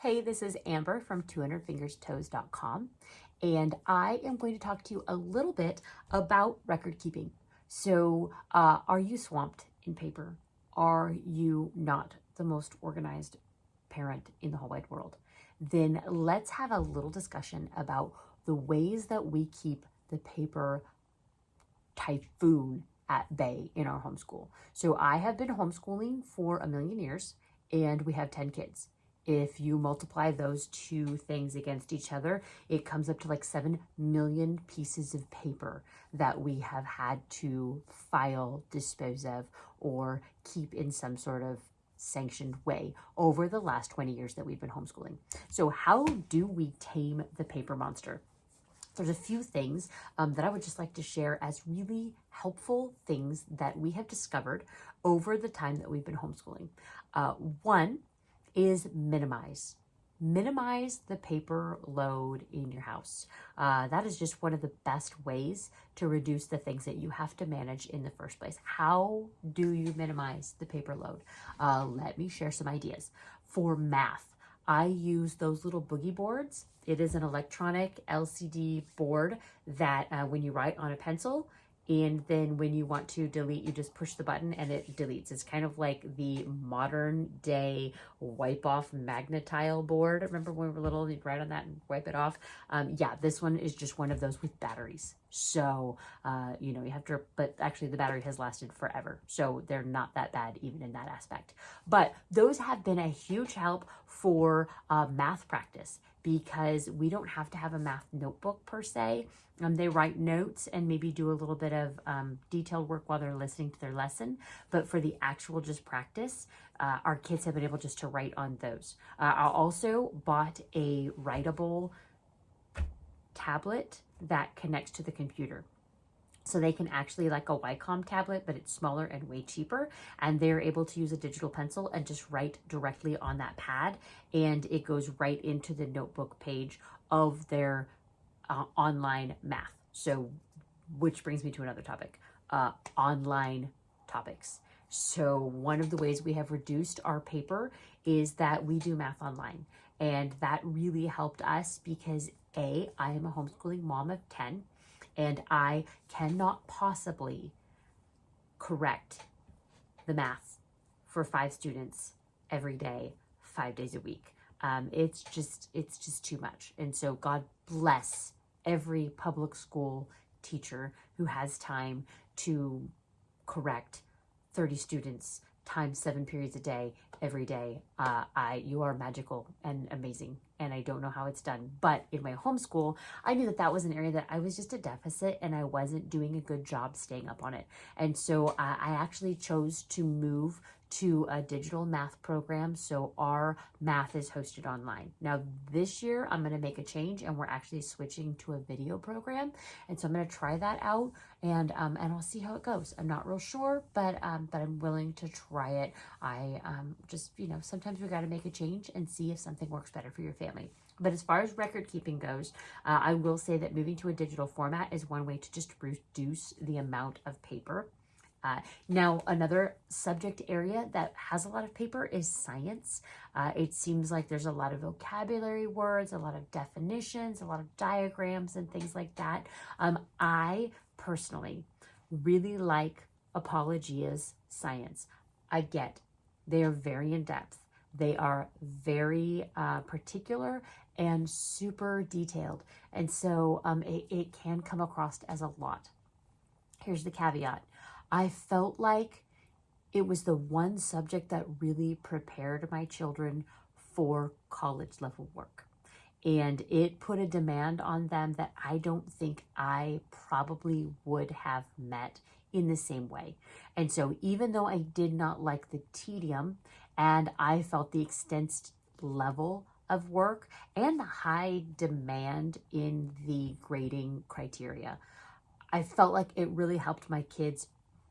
Hey, this is Amber from 200fingerstoes.com, and I am going to talk to you a little bit about record keeping. So, are you swamped in paper? Are you not the most organized parent in the whole wide world? Then let's have a little discussion about the ways that we keep the paper typhoon at bay in our homeschool. So I have been homeschooling for a million years, and we have 10 kids. If you multiply those two things against each other, it comes up to like 7 million pieces of paper that we have had to file, dispose of, or keep in some sort of sanctioned way over the last 20 years that we've been homeschooling. So how do we tame the paper monster? There's a few things that I would just like to share as really helpful things that we have discovered over the time that we've been homeschooling. One is minimize. Minimize the paper load in your house. That is just one of the best ways to reduce the things that you have to manage in the first place. How do you minimize the paper load? Let me share some ideas. For math, I use those little boogie boards. It is an electronic LCD board that when you write on a pencil, and then when you want to delete, you just push the button and it deletes. It's kind of like the modern day wipe off magnetile board. Remember when we were little, you'd write on that and wipe it off? Yeah, this one is just one of those with batteries. So, you have to, but actually the battery has lasted forever. So they're not that bad even in that aspect. But those have been a huge help for math practice because we don't have to have a math notebook per se. They write notes and maybe do a little bit of detailed work while they're listening to their lesson. But for the actual just practice, our kids have been able just to write on those. I also bought a writable tablet that connects to the computer. So they can actually, like a Wacom tablet, but it's smaller and way cheaper. And they're able to use a digital pencil and just write directly on that pad. And it goes right into the notebook page of their online math. So, which brings me to another topic, online topics. So one of the ways we have reduced our paper is that we do math online. And that really helped us because I am a homeschooling mom of 10, and I cannot possibly correct the math for 5 students every day, 5 days a week. It's just too much. And so God bless every public school teacher who has time to correct 30 students times 7 periods a day, every day. You are magical and amazing, and I don't know how it's done. But in my homeschool, I knew that was an area that I was just a deficit and I wasn't doing a good job staying up on it. And so I actually chose to move to a digital math program. So our math is hosted online. Now this year I'm going to make a change and we're actually switching to a video program. And so I'm going to try that out and I'll see how it goes. I'm not real sure, but I'm willing to try it. I just, sometimes we got to make a change and see if something works better for your family. But as far as record keeping goes, I will say that moving to a digital format is one way to just reduce the amount of paper. Now, another subject area that has a lot of paper is science. It seems like there's a lot of vocabulary words, a lot of definitions, a lot of diagrams and things like that. I personally really like Apologia's science. I get they are very in depth. They are very particular and super detailed. And so it can come across as a lot. Here's the caveat. I felt like it was the one subject that really prepared my children for college level work. And it put a demand on them that I don't think I probably would have met in the same way. And so even though I did not like the tedium and I felt the extensive level of work and the high demand in the grading criteria, I felt like it really helped my kids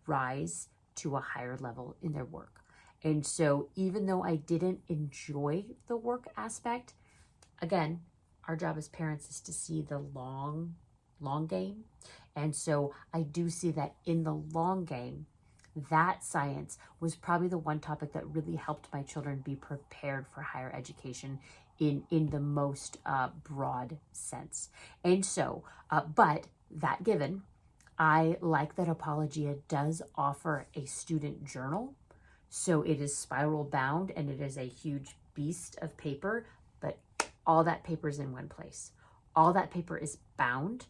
rise to a higher level in their work. And so even though I didn't enjoy the work aspect, again, our job as parents is to see the long game. And so I do see that in the long game, that science was probably the one topic that really helped my children be prepared for higher education in the most broad sense. And so, but that given, I like that Apologia does offer a student journal. So it is spiral bound and it is a huge beast of paper, but all that paper is in one place. All that paper is bound.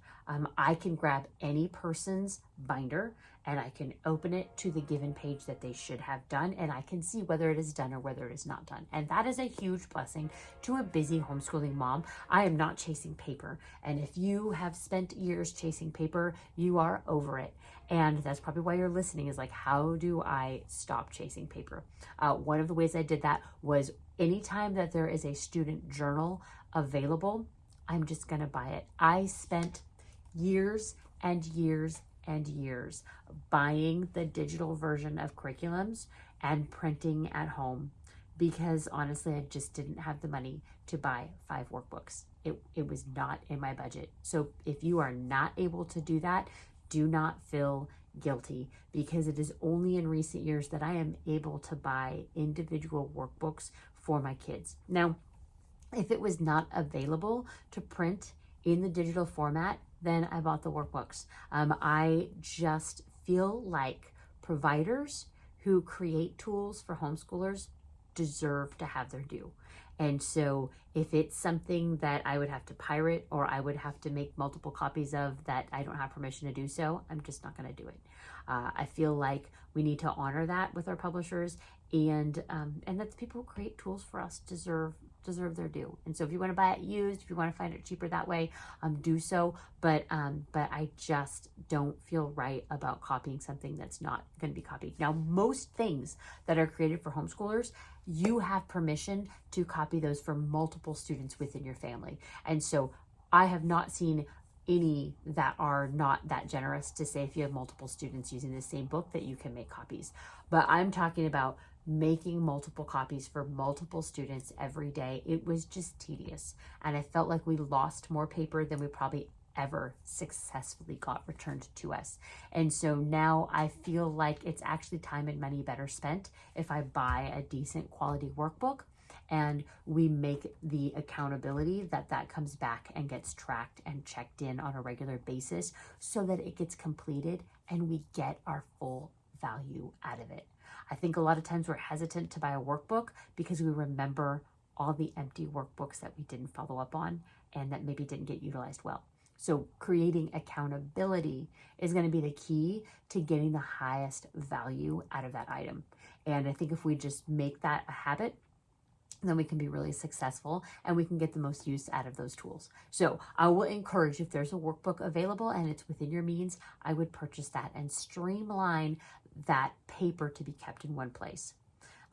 I can grab any person's binder and I can open it to the given page that they should have done, and I can see whether it is done or whether it is not done. And that is a huge blessing to a busy homeschooling mom. I am not chasing paper. And if you have spent years chasing paper, you are over it. And that's probably why you're listening, is like, how do I stop chasing paper? One of the ways I did that was anytime that there is a student journal available, I'm just going to buy it. I spent years and years and years buying the digital version of curriculums and printing at home because honestly, I just didn't have the money to buy 5 workbooks. It was not in my budget. So if you are not able to do that, do not feel guilty, because it is only in recent years that I am able to buy individual workbooks for my kids. Now, if it was not available to print in the digital format, then I bought the workbooks. I just feel like providers who create tools for homeschoolers deserve to have their due. And so if it's something that I would have to pirate or I would have to make multiple copies of that I don't have permission to do so, I'm just not going to do it. I feel like we need to honor that with our publishers, and that the people who create tools for us deserve their due. And so if you want to buy it used, if you want to find it cheaper that way, do so. But I just don't feel right about copying something that's not going to be copied. Now, most things that are created for homeschoolers, you have permission to copy those for multiple students within your family. And so I have not seen any that are not that generous to say if you have multiple students using the same book that you can make copies. But I'm talking about making multiple copies for multiple students every day. It was just tedious. And I felt like we lost more paper than we probably ever successfully got returned to us. And so now I feel like it's actually time and money better spent if I buy a decent quality workbook and we make the accountability that comes back and gets tracked and checked in on a regular basis so that it gets completed and we get our full value out of it. I think a lot of times we're hesitant to buy a workbook because we remember all the empty workbooks that we didn't follow up on and that maybe didn't get utilized well. So creating accountability is going to be the key to getting the highest value out of that item. And I think if we just make that a habit, then we can be really successful and we can get the most use out of those tools. So I will encourage, if there's a workbook available and it's within your means, I would purchase that and streamline that paper to be kept in one place.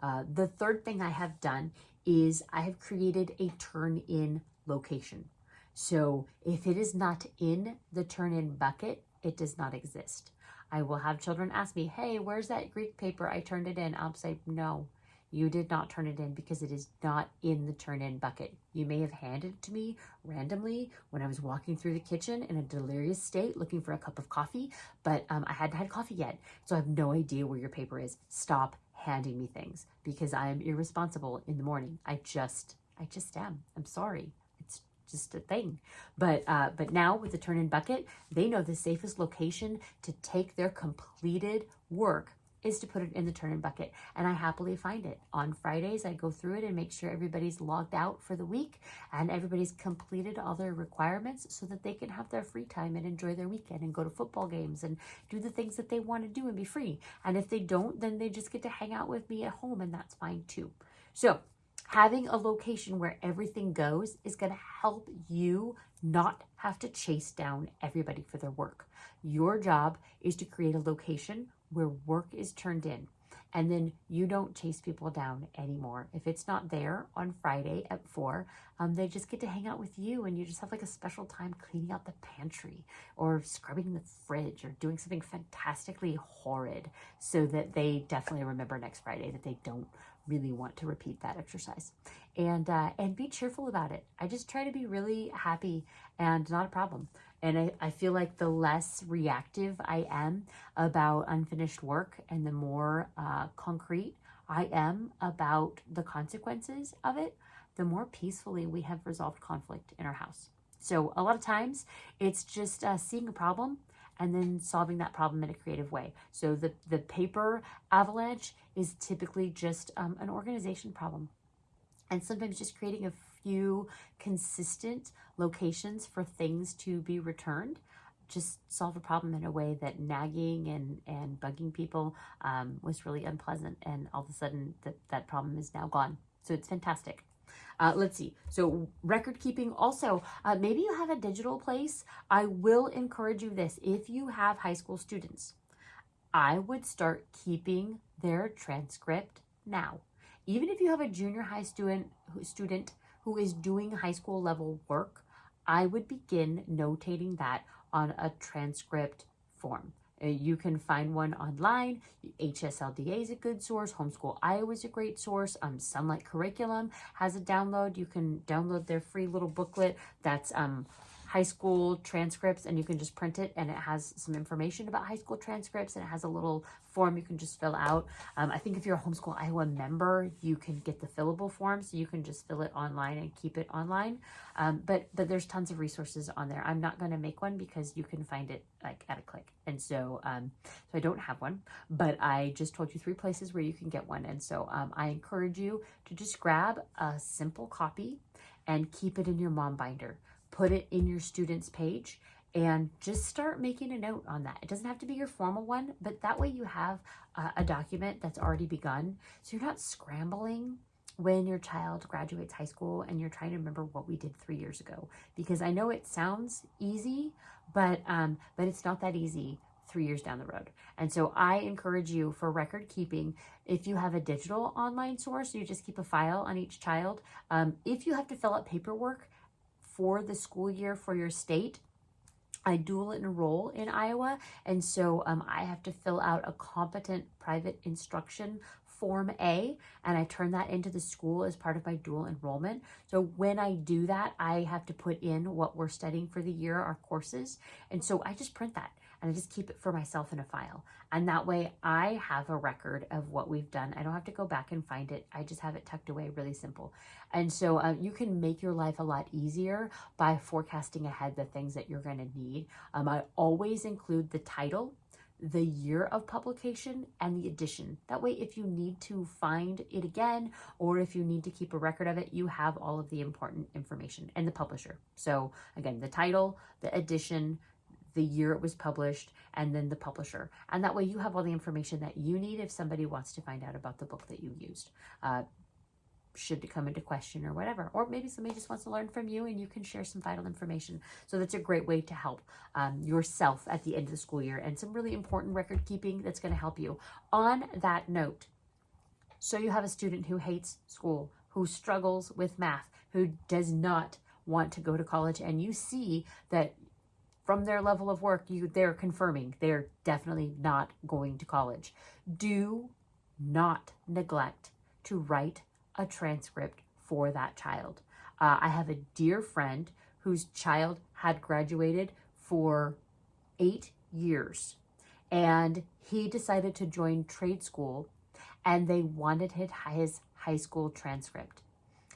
The third thing I have done is I have created a turn-in location. So if it is not in the turn-in bucket, it does not exist. I will have children ask me, hey, where's that Greek paper? I turned it in. I'll say, no, you did not turn it in because it is not in the turn-in bucket. You may have handed it to me randomly when I was walking through the kitchen in a delirious state looking for a cup of coffee, but I hadn't had coffee yet, so I have no idea where your paper is. Stop handing me things because I am irresponsible in the morning. I just am. I'm sorry. It's just a thing. But now with the turn-in bucket, they know the safest location to take their completed work is to put it in the turn-in bucket. And I happily find it. On Fridays, I go through it and make sure everybody's logged out for the week and everybody's completed all their requirements so that they can have their free time and enjoy their weekend and go to football games and do the things that they want to do and be free. And if they don't, then they just get to hang out with me at home, and that's fine too. So having a location where everything goes is going to help you not have to chase down everybody for their work. Your job is to create a location where work is turned in, and then you don't chase people down anymore. If it's not there on Friday at 4, they just get to hang out with you, and you just have like a special time cleaning out the pantry or scrubbing the fridge or doing something fantastically horrid so that they definitely remember next Friday that they don't really want to repeat that exercise. And be cheerful about it. I just try to be really happy and not a problem. And I feel like the less reactive I am about unfinished work and the more concrete I am about the consequences of it, the more peacefully we have resolved conflict in our house. So a lot of times it's just seeing a problem and then solving that problem in a creative way. So the paper avalanche is typically just an organization problem. And sometimes just creating a few consistent locations for things to be returned just solve a problem in a way that nagging and bugging people was really unpleasant. And all of a sudden that problem is now gone. So it's fantastic. Let's see. So record keeping also, maybe you have a digital place. I will encourage you this. If you have high school students, I would start keeping their transcript now. Even if you have a junior high student who is doing high school level work, I would begin notating that on a transcript form. You can find one online. HSLDA is a good source. Homeschool Iowa is a great source. Sunlight Curriculum has a download. You can download their free little booklet that's high school transcripts, and you can just print it, and it has some information about high school transcripts, and it has a little form you can just fill out. I think if you're a Homeschool Iowa member, you can get the fillable form, so you can just fill it online and keep it online. But there's tons of resources on there. I'm not going to make one because you can find it like at a click. And so I don't have one, but I just told you 3 places where you can get one. And so I encourage you to just grab a simple copy and keep it in your mom binder. Put it in your student's page and just start making a note on that. It doesn't have to be your formal one, but that way you have a document that's already begun. So you're not scrambling when your child graduates high school and you're trying to remember what we did 3 years ago. Because I know it sounds easy, but it's not that easy 3 years down the road. And so I encourage you for record keeping, if you have a digital online source, you just keep a file on each child. If you have to fill out paperwork for the school year for your state, I dual enroll in Iowa, and so I have to fill out a competent private instruction Form A, and I turn that into the school as part of my dual enrollment. So when I do that, I have to put in what we're studying for the year, our courses, and so I just print that and I just keep it for myself in a file. And that way I have a record of what we've done. I don't have to go back and find it. I just have it tucked away, really simple. And so you can make your life a lot easier by forecasting ahead the things that you're going to need. I always include the title, the year of publication, and the edition. That way, if you need to find it again, or if you need to keep a record of it, you have all of the important information, and the publisher. So again, the title, the edition, the year it was published, and then the publisher. And that way you have all the information that you need if somebody wants to find out about the book that you used. Should it come into question or whatever. Or maybe somebody just wants to learn from you and you can share some vital information. So that's a great way to help yourself at the end of the school year, and some really important record keeping that's going to help you. On that note, so you have a student who hates school, who struggles with math, who does not want to go to college, and you see that from their level of work, they're confirming they're definitely not going to college. Do not neglect to write a transcript for that child. I have a dear friend whose child had graduated for 8 years, and he decided to join trade school, and they wanted his high school transcript.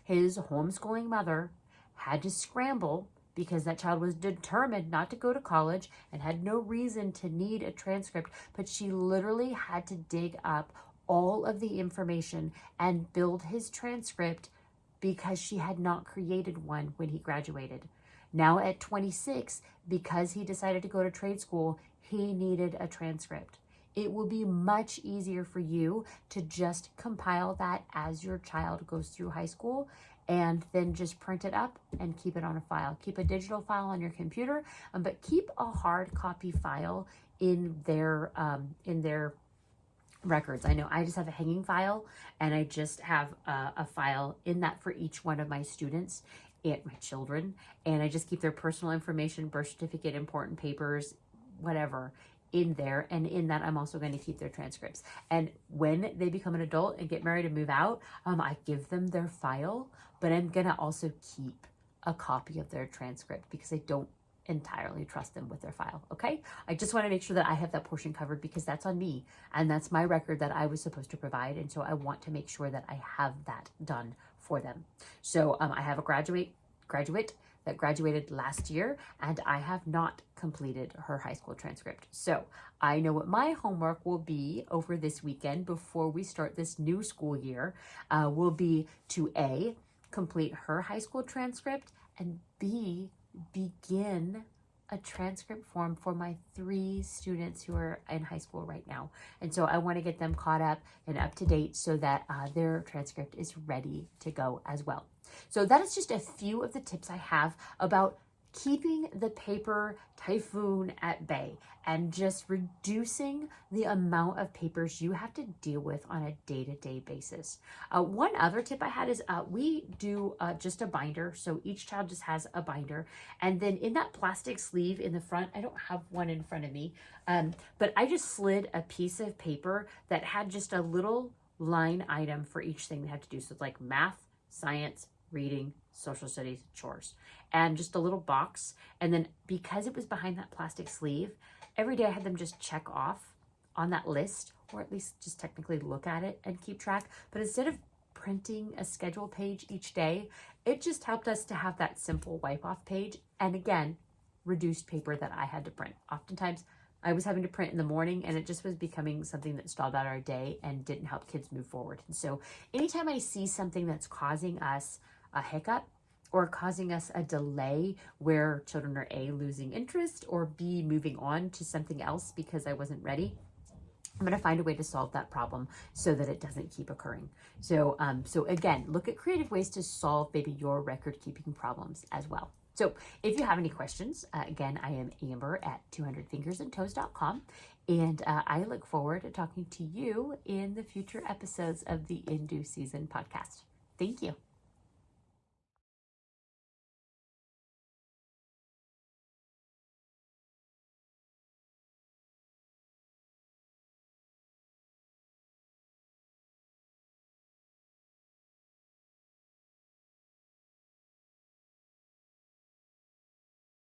His homeschooling mother had to scramble because that child was determined not to go to college and had no reason to need a transcript, but she literally had to dig up all of the information and build his transcript because she had not created one when he graduated. Now at 26, because he decided to go to trade school, he needed a transcript. It will be much easier for you to just compile that as your child goes through high school, and then just print it up and keep it on a file. Keep a digital file on your computer, but keep a hard copy file in their records. I know I just have a hanging file, and I just have a file in that for each one of my students and my children, and I just keep their personal information, birth certificate, important papers, whatever, in there. And in that, I'm also going to keep their transcripts. And when they become an adult and get married and move out, I give them their file, but I'm going to also keep a copy of their transcript because I don't entirely trust them with their file. Okay. I just want to make sure that I have that portion covered because that's on me and that's my record that I was supposed to provide. And so I want to make sure that I have that done for them. So I have a graduate that graduated last year, and I have not completed her high school transcript. So I know what my homework will be over this weekend before we start this new school year, will be to A, complete her high school transcript, and B, begin a transcript form for my 3 students who are in high school right now. And so I want to get them caught up and up to date so that their transcript is ready to go as well. So that is just a few of the tips I have about keeping the paper typhoon at bay and just reducing the amount of papers you have to deal with on a day-to-day basis. One other tip I had is we do just a binder. So each child just has a binder. And then in that plastic sleeve in the front, I don't have one in front of me, but I just slid a piece of paper that had just a little line item for each thing they had to do. So it's like math, science, reading, social studies, chores, and just a little box. And then because it was behind that plastic sleeve, every day I had them just check off on that list, or at least just technically look at it and keep track. But instead of printing a schedule page each day, it just helped us to have that simple wipe off page. And again, reduced paper that I had to print. Oftentimes I was having to print in the morning and it just was becoming something that stalled out our day and didn't help kids move forward. And so anytime I see something that's causing us a hiccup or causing us a delay where children are A, losing interest, or B, moving on to something else because I wasn't ready, I'm going to find a way to solve that problem so that it doesn't keep occurring. So, again, look at creative ways to solve maybe your record keeping problems as well. So if you have any questions, again, I am Amber at 200fingersandtoes.com, and I look forward to talking to you in the future episodes of the In Due Season podcast. Thank you.